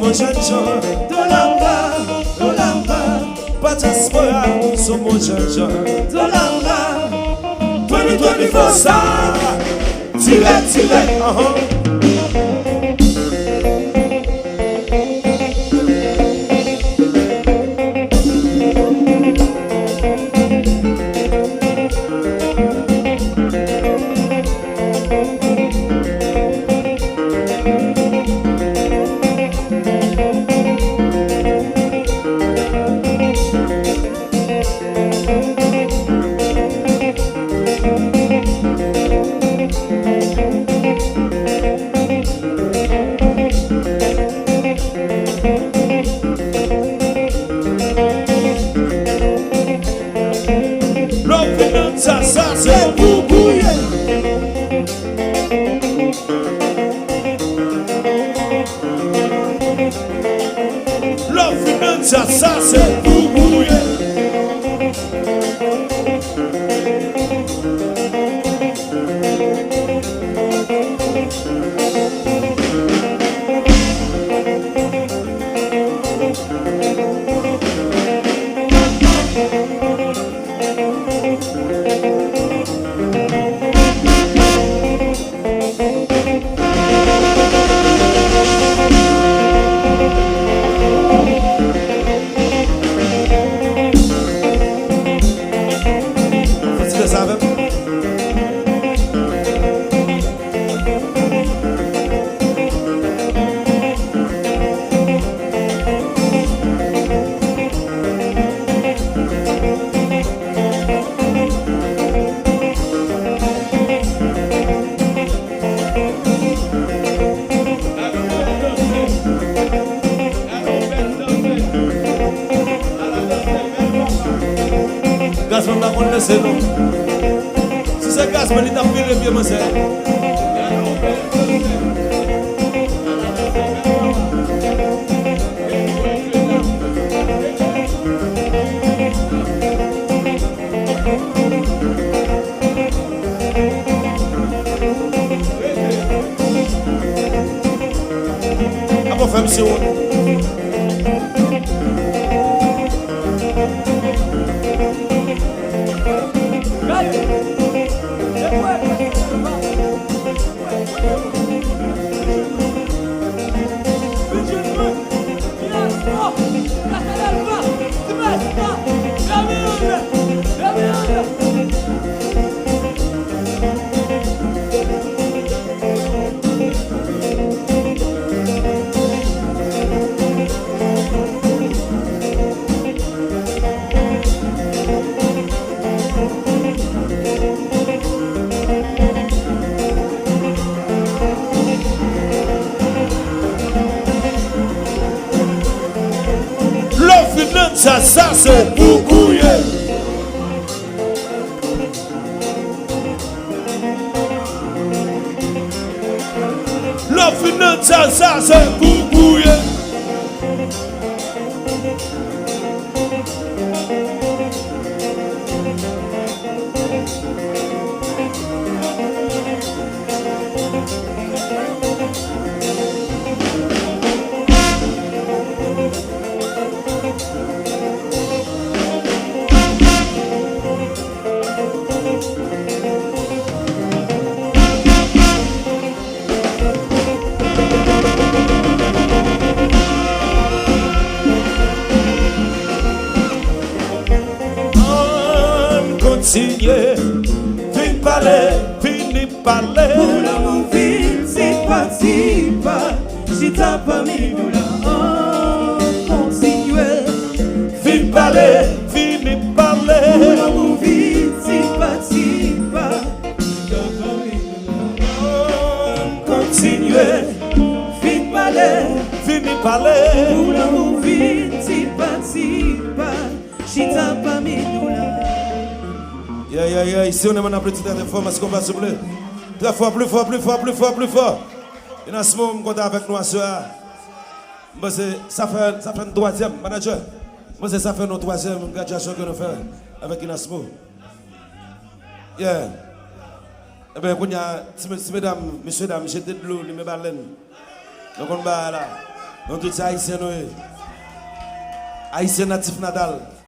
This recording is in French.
somos chanchos. Dolamba, dolamba, Pataspora, somos chanchos. dolamba. 2024 star. Tire, ça c'est pour bouiller. La finance, ça c'est pour bouiller. Gasman la kon lese nou. Si se Gasman li ta file bien mwen se. Apo fèm si ou. Ça c'est pour couiller. La finance, ça c'est pour couiller. Continue, fin parler, fini parler. Pour l'amour vite, c'est pas, si t'as pas mis nous là, continue. Fin parler, fini parler. Pour l'amour vite, c'est pas, si t'as pas mis nous là, continue, fin parler, fini parler. pour l'amour vite, c'est pas, si t'as pas mis nous là. Ici on est maintenant petit très fort parce qu'on va souffler. Très fort, plus fort, plus fort, plus fort, plus fort. Et dans ce moment, on compte avec nous à soir. Ça fait une troisième, manager. Ça fait une troisième graduation que nous faisons avec Inasmo. Yeah. Eh bien, mesdames, messieurs, dames, j'étais de l'eau, les baleines. Donc on va là. Nous tous haïtiens nous. Haïtien natif natal.